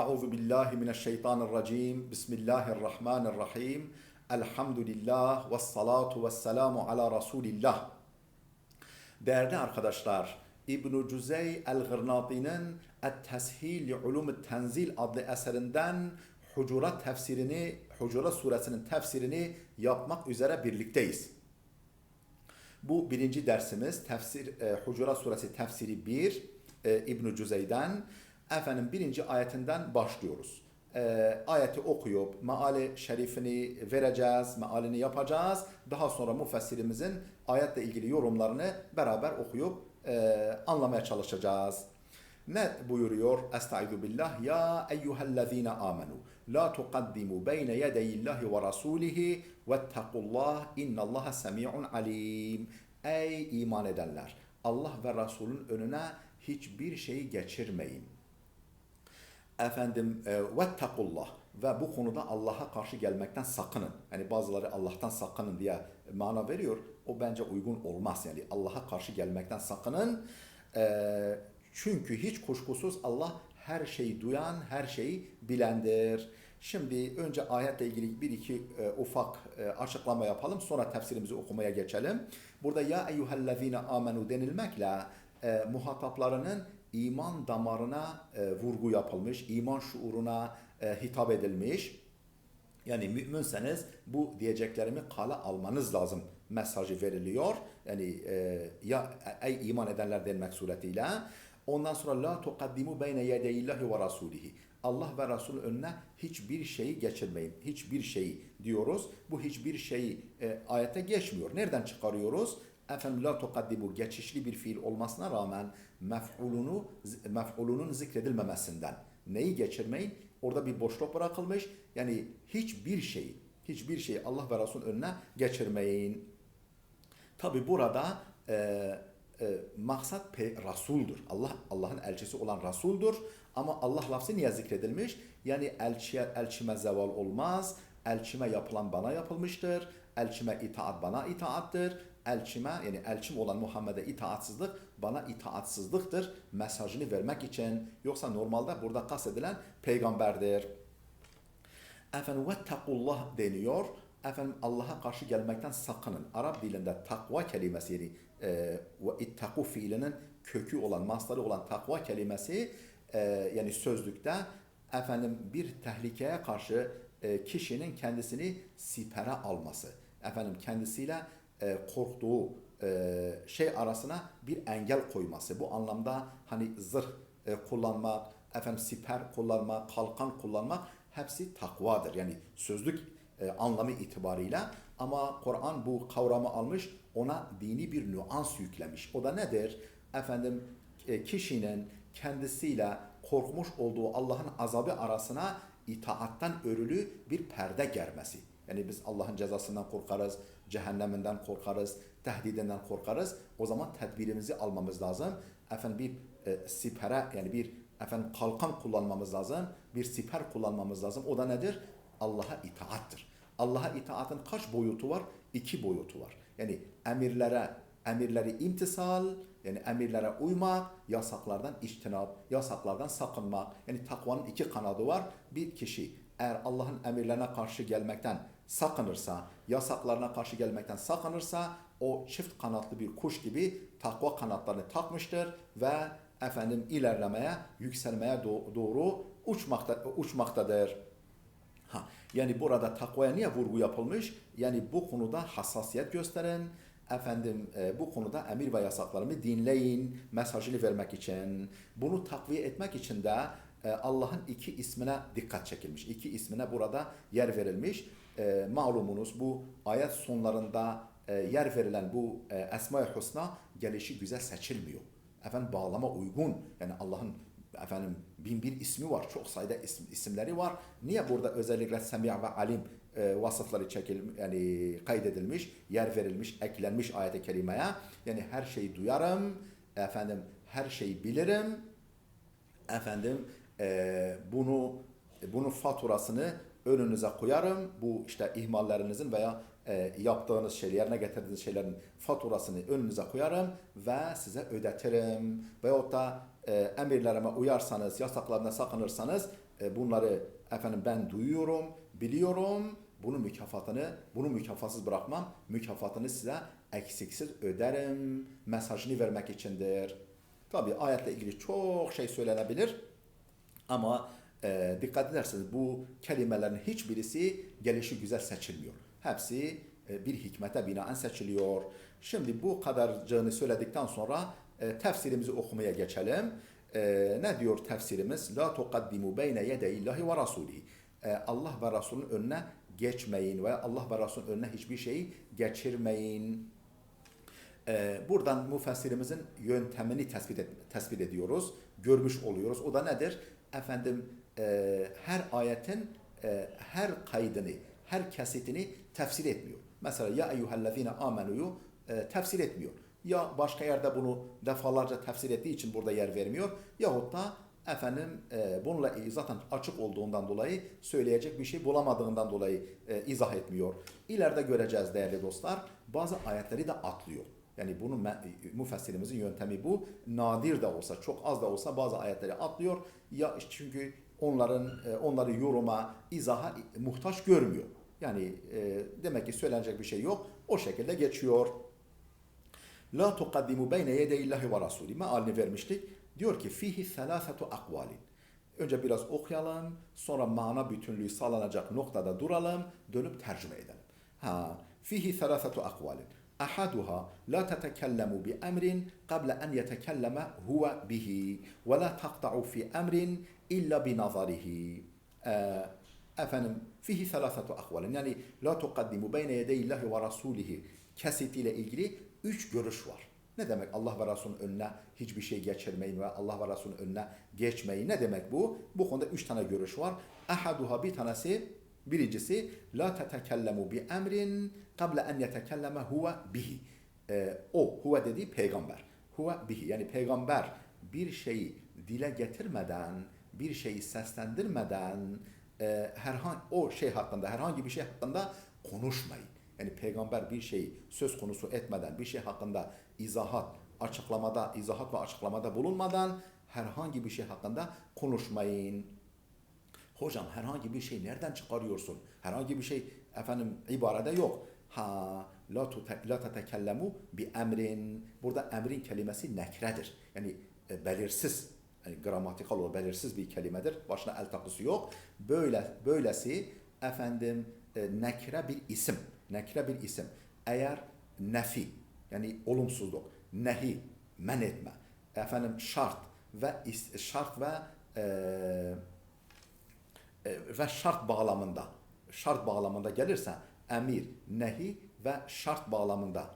Euzu billahi mineşşeytanirracim. Bismillahirrahmanirrahim. Elhamdülillah ve salatu ve selamu ala Resulillah. Değerli arkadaşlar, İbn-i Cüzey el-Gırnati'nin Et-Teshil li Ulum-i Tenzil adlı eserinden Hucurat suresinin tefsirini yapmak üzere birlikteyiz. Bu birinci dersimiz Hucurat suresi tefsiri 1 İbn-i Cüzey'den. Birinci ayetinden başlıyoruz. Ayeti okuyup meali şerifini vereceğiz, mealini yapacağız. Daha sonra müfessirimizin ayetle ilgili yorumlarını beraber okuyup anlamaya çalışacağız. Ne buyuruyor? Estaizu billah. Ya eyyühellezine amenu. La tuqaddimu beyne yedeyillahi ve rasulihi vettekullah innallaha semi'un alim. Ey iman edenler! Allah ve Resulün önüne hiçbir şeyi geçirmeyin. Vettekullah ve bu konuda Allah'a karşı gelmekten sakının. Yani bazıları Allah'tan sakının diye mana veriyor. O bence uygun olmaz. Yani Allah'a karşı gelmekten sakının. Çünkü hiç kuşkusuz Allah her şeyi duyan, her şeyi bilendir. Şimdi önce ayetle ilgili bir iki ufak açıklama yapalım. Sonra tefsirimizi okumaya geçelim. Burada ya eyyühellezine amenu denilmekle muhataplarının iman damarına vurgu yapılmış, iman şuuruna hitap edilmiş. Yani müminseniz bu diyeceklerimi kale almanız lazım mesajı veriliyor. Yani ya ey iman edenler denmek suretiyle. Ondan sonra la tuqaddimu beyne yedeyillahi ve rasulihi. Allah ve Resul'ün önüne hiçbir şeyi geçirmeyin. Hiçbir şeyi diyoruz. Bu hiçbir şeyi ayete geçmiyor. Nereden çıkarıyoruz? La tuqaddimu geçişli bir fiil olmasına rağmen mef'ulunun zikredilmemesinden. Neyi geçirmeyin? Orada bir boşluk bırakılmış. Yani hiçbir şeyi Allah ve Resul'ün önüne geçirmeyin. Tabi burada maksat Resul'dur. Allah'ın elçisi olan Resul'dur. Ama Allah lafzı niye zikredilmiş? Yani elçime zeval olmaz. Elçime yapılan bana yapılmıştır. Elçime itaat bana itaattır. Yani elçim olan Muhammed'e itaatsizlik bana itaatsizliktir mesajını vermek için. Yoksa normalde burada kastedilen peygamberdir. Vettekullah deniyor. Allah'a karşı gelmekten sakının. Arap dilinde takva kelimesi ve ittaku fiilinin kökü olan, mastarı olan takva kelimesi yani sözlükte bir tehlikeye karşı kişinin kendisini sipere alması. Kendisiyle korktuğu şey arasına bir engel koyması. Bu anlamda hani zırh kullanmak, siper kullanmak, kalkan kullanmak hepsi takvadır. Yani sözlük anlamı itibarıyla. Ama Kur'an bu kavramı almış, ona dini bir nüans yüklemiş. O da nedir? Kişinin kendisiyle korkmuş olduğu Allah'ın azabı arasına itaattan örülü bir perde germesi. Yani biz Allah'ın cezasından korkarız, cehenneminden korkarız, tehdidinden korkarız. O zaman tedbirimizi almamız lazım. Bir sipere yani bir kalkan kullanmamız lazım, bir siper kullanmamız lazım. O da nedir? Allah'a itaattır. Allah'a itaatın kaç boyutu var? 2 boyutu var. Yani emirleri imtisal, yani emirlere uymak, yasaklardan içtinap, yasaklardan sakınmak. Yani takvanın 2 kanadı var. Bir kişi eğer Allah'ın emirlerine karşı gelmekten sakınırsa, yasaklarına karşı gelmekten sakınırsa o çift kanatlı bir kuş gibi takva kanatlarını takmıştır ve ilerlemeye, yükselmeye doğru uçmaktadır. Yani burada takvaya niye vurgu yapılmış? Yani bu konuda hassasiyet gösterin. Bu konuda emir ve yasaklarımı dinleyin mesajını vermek için. Bunu takviye etmek için de Allah'ın 2 ismine dikkat çekilmiş. 2 ismine burada yer verilmiş. Malumunuz bu ayet sonlarında yer verilen bu Esma-i Husna gelişi güzel seçilmiyor. Bağlama uygun. Yani Allah'ın 1001 ismi var. Çok sayıda isimleri var. Niye burada özellikle Semi' ve Alim vasıfları kaydedilmiş, yer verilmiş, eklenmiş ayet-i kerimeye? Yani her şeyi duyarım, her şeyi bilirim. Bunun faturasını önünüze koyarım. Bu işte ihmallerinizin veya yaptığınız şeyler, yerine getirdiğiniz şeylerin faturasını önünüze koyarım ve size ödetirim. Veyahut da emirlerime uyarsanız, yasaklarına sakınırsanız bunları efendim ben duyuyorum, biliyorum. Bunu mükafatsız bırakmam. Mükafatını size eksiksiz öderim. Mesajını vermek içindir. Tabi ayetle ilgili çok şey söylenebilir. Ama dikkat ederseniz bu kelimelerin hiçbirisi gelişi güzel seçilmiyor. Hepsi bir hikmete binaen seçiliyor. Şimdi bu kadarcığını söyledikten sonra tefsirimizi okumaya geçelim. Ne diyor tefsirimiz? La tuqaddimu beyne yedeyillahi ve rasulihi. Allah ve Resulünün önüne geçmeyin ve Allah ve Resulünün önüne hiçbir şeyi geçirmeyin. Buradan müfessirimizin yöntemini tespit ediyoruz, görmüş oluyoruz. O da nedir? Efendim her ayetin her kaydını, her kesitini tefsir etmiyor. Mesela ya eyyühellezine amenu'yu tefsir etmiyor. Ya başka yerde bunu defalarca tefsir ettiği için burada yer vermiyor. Yahut da efendim bununla zaten açık olduğundan dolayı söyleyecek bir şey bulamadığından dolayı izah etmiyor. İleride göreceğiz değerli dostlar. Bazı ayetleri de atlıyor. Yani bunun müfessirimizin yöntemi bu. Nadir de olsa, çok az da olsa bazı ayetleri atlıyor. Ya çünkü onları yoruma, izaha muhtaç görmüyor. Yani demek ki söylenecek bir şey yok. O şekilde geçiyor. La tuqaddimu beyne yedeyillahi ve rasuli. Mealini vermiştik. Diyor ki fihi selâsetu akvalin. Önce biraz okuyalım. Sonra mana bütünlüğü sağlanacak noktada duralım. Dönüp tercüme edelim. Fihi selâsetu akvalin. أحدها لا تتكلم بأمر قبل أن يتكلم هو به ولا تقطع في أمر إلا بنظره efendim fihi selasatu akvalin yani la tuqaddimu beyne yedeyillahi ve rasulihi kesitiyle ilgili 3 görüş var. Ne demek Allah ve Resulünün önüne hiçbir şey geçirmeyin ve Allah ve Resulünün önüne geçmeyin? Ne demek bu? Bu konuda 3 tane görüş var. Ahaduha bir tanesi birincisi la tetekellemu bi emrin qabla en yetekelleme huve bihi. O huve dediği peygamber. Huve bihi yani peygamber bir şeyi dile getirmeden, bir şeyi seslendirmeden o şey hakkında herhangi bir şey hakkında konuşmayın. Yani peygamber bir şeyi söz konusu etmeden, bir şey hakkında izahat ve açıklamada bulunmadan herhangi bir şey hakkında konuşmayın. Hocam herhangi bir şey nereden çıkarıyorsun? Herhangi bir şey efendim ibarede yok. La tetekellemu bi emrin. Burada emrin kelimesi nekredir. Yani belirsiz, yani gramatikal olarak belirsiz bir kelimedir. Başına el takısı yok. Böylesi efendim nekre bir isim. Nekre bir isim. Eğer nefi yani olumsuzluk, nehi, men etme, efendim şart ve şart bağlamında gelirse emir, nehi ve şart bağlamında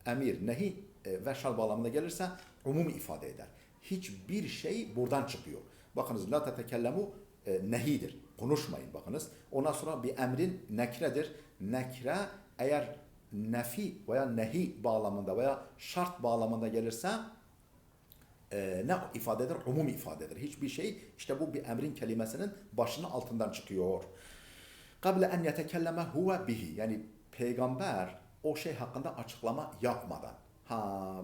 emir, nehi ve şart bağlamında gelirse umum ifade eder. Hiçbir şey buradan çıkıyor. Bakınız la tetekellemu nehidir. Konuşmayın bakınız. Ondan sonra bir emrin nekredir. Nekre eğer nefi veya nehi bağlamında veya şart bağlamında gelirse ne ifade eder? Umum ifade eder. Hiçbir şey işte bu bir emrin kelimesinin başının altından çıkıyor. Kable en yetekelleme huve bihi yani peygamber o şey hakkında açıklama yapmadan.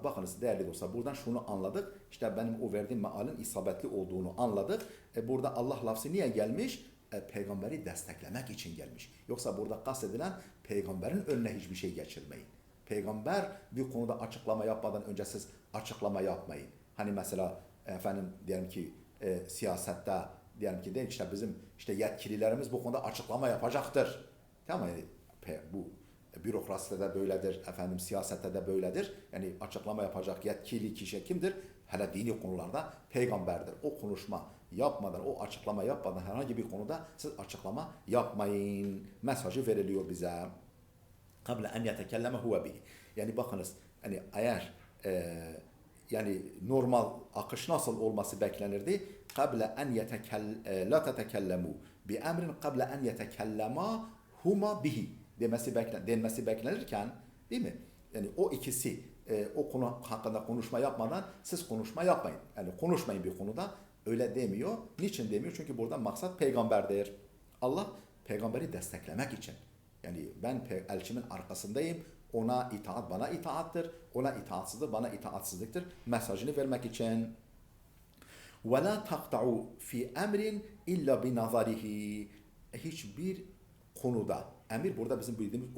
Bakınız değerli dostlar buradan şunu anladık. İşte benim o verdiğim mealin isabetli olduğunu anladık. Burada Allah lafzı niye gelmiş? Peygamberi desteklemek için gelmiş. Yoksa burada kastedilen peygamberin önüne hiçbir şey geçirmeyin. Peygamber bir konuda açıklama yapmadan önce siz açıklama yapmayın. Hani mesela efendim diyelim ki siyasette diyelim ki işte bizim işte yetkililerimiz bu konuda açıklama yapacaktır. Tamam mı? Yani bu bürokraside de böyledir, efendim siyasette de böyledir. Yani açıklama yapacak yetkili kişi kimdir? Hele dini konularda peygamberdir. O konuşma yapmadan, o açıklama yapmadan herhangi bir konuda siz açıklama yapmayın. Mesajı veriliyor bize. Kable en yetekelleme huve bihi. Yani bakınız, hani eğer yani normal akış nasıl olması beklenirdi? Kable en la tetekellemu bi emrin kable en yetekellema huma bihi denmesi beklenirken değil mi? Yani o ikisi o konu hakkında konuşma yapmadan siz konuşma yapmayın. Yani konuşmayın bir konuda öyle demiyor. Niçin demiyor? Çünkü burada maksat peygamberdir. Allah peygamberi desteklemek için. Yani ben elçimin arkasındayım. Ona itaat bana itaattır. Ona itaatsizlik bana itaatsizliktir. Mesajını vermek için. وَلَا تَقْطَعُوا فِي اَمْرٍ اِلَّا بِنَظَرِهِ. Hiçbir konuda, emir burada bizim bildiğimiz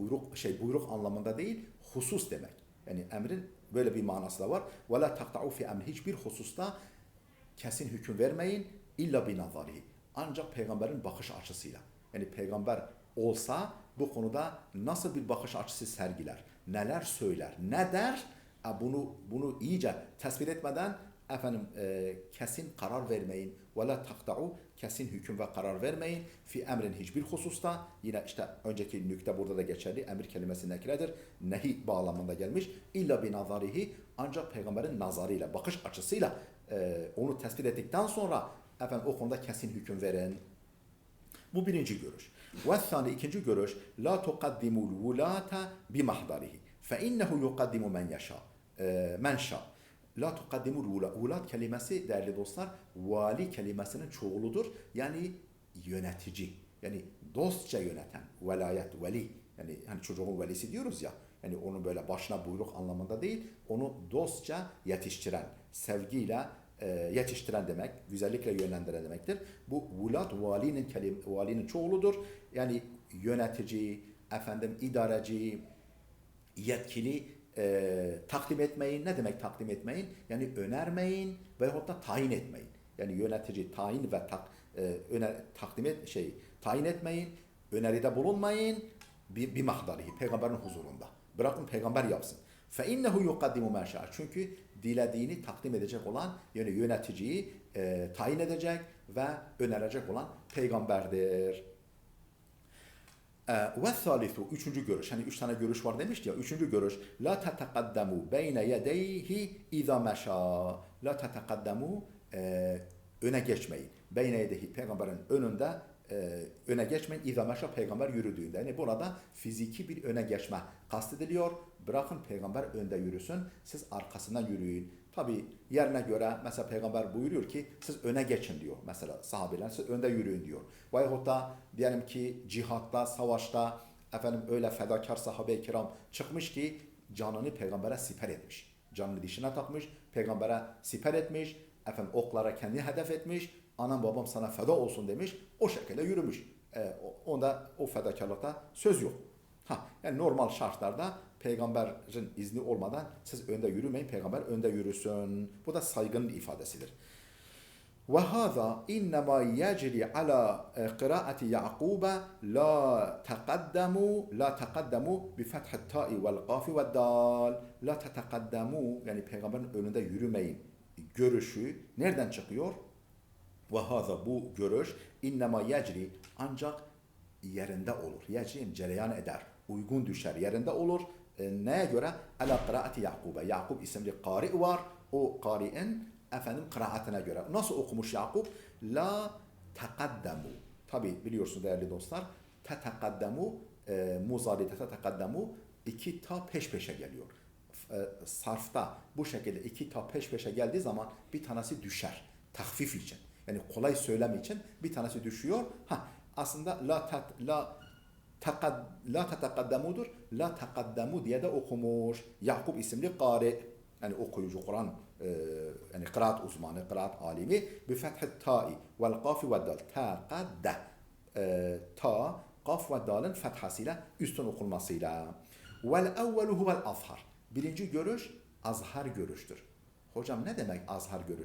buyruk anlamında değil, husus demek. Yani emrin böyle bir manası da var. وَلَا تَقْطَعُوا فِي اَمْرٍ. Hiçbir hususta kesin hüküm vermeyin. İlla binazarihi. Ancak peygamberin bakış açısıyla. Yani peygamber olsa bu konuda nasıl bir bakış açısı sergiler, neler söyler, ne der, bunu iyice tespit etmeden kesin karar vermeyin. Ve la takta'u, kesin hüküm ve karar vermeyin. Fi emrin, hiçbir hususta. Yine işte önceki nükte burada da geçerli. Emir kelimesi nekredir. Nehi bağlamında gelmiş. İlla binazarihi, ancak peygamberin nazarıyla, bakış açısıyla onu tespit ettikten sonra o konuda kesin hüküm verin. Bu birinci görüş. Ve thani, ikinci görüş, la tuqaddimul vulata bi mahdarihi fe innehu yuqaddimu men şa. La tuqaddimul vulat. Vulat kelimesi değerli dostlar, vali kelimesinin çoğuludur. Yani yönetici. Yani dostça yöneten. Velayet, veli. Yani hani çocuğun velisi diyoruz ya. Yani onu böyle başına buyruk anlamında değil, onu dostça yetiştiren, sevgiyle yetiştiren demek, güzellikle yönlendiren demektir. Bu vulat valinin çoğuludur. Yani yönetici, idareci, yetkili takdim etmeyin. Ne demek takdim etmeyin? Yani önermeyin veyahut da tayin etmeyin. Yani yönetici tayin ve tayin etmeyin, öneride bulunmayın bir mahdarihi, peygamberin huzurunda. Bırakın peygamber yapsın. Fe innehu yuqaddimu men şa. Çünkü dilediğini takdim edecek olan, yani yöneticiyi tayin edecek ve önerecek olan peygamberdir. Ve thalithu, üçüncü görüş. Hani üç tane görüş var demişti ya. Üçüncü görüş. La tetekaddamu beyne yedeyhi izâ meşâ. La tetekaddamu, öne geçmeyin. Beyne yedehi, peygamberin önünde öne geçmeyin. İzâ meşâ, peygamber yürüdüğünde. Yani burada fiziki bir öne geçme kastediliyor. Bırakın peygamber önde yürüsün. Siz arkasından yürüyün. Tabi yerine göre mesela peygamber buyuruyor ki siz öne geçin diyor. Mesela sahabeler siz önde yürüyün diyor. Veyahut da diyelim ki cihatta, savaşta öyle fedakar sahabe-i kiram çıkmış ki canını peygambere siper etmiş. Canını dişine takmış, peygambere siper etmiş, oklara kendini hedef etmiş. Anam babam sana feda olsun demiş. O şekilde yürümüş. Onda o fedakarlıkta söz yok. Yani normal şartlarda peygamberin izni olmadan siz önde yürümeyin, peygamber önde yürüsün. Bu da saygının ifadesidir. Ve hâzâ innemâ yecri alâ kıraati Ya'kûbe la teqaddemu bi fethit ta'i vel qafi ve dal. La teqaddemu, yani peygamberin önünde yürümeyin görüşü nereden çıkıyor? Ve hâzâ, bu görüş innemâ yecri, ancak yerinde olur. Yecri, cereyan eder, uygun düşer, yerinde olur. Neye göre? Ala kıraati Ya'kûbe. Ya'kûb isimli kari var. O kari'in kıraatine göre. Nasıl okumuş Ya'kûb? La teqaddemu. Tabi biliyorsunuz değerli dostlar. Teqaddemu, muzadide teqaddemu, iki ta peş peşe geliyor. Sarfta bu şekilde iki ta peş peşe geldiği zaman bir tanesi düşer. Tahfif için. Yani kolay söylem için bir tanesi düşüyor. Aslında la tetekaddemudur. La tekaddamu diye de okumuş. Ya'kûb isimli kari, yani okuyucu, Kur'an yani kıraat uzmanı, kıraat alimi. Bi fethit ta'i vel kafi ve dal. Teqadde. Ta, kaf ve dalın fethasıyla, üstün okunmasıyla. Vel evvelu huvel azhar. Birinci görüş azhar görüştür. Hocam ne demek azhar görüş?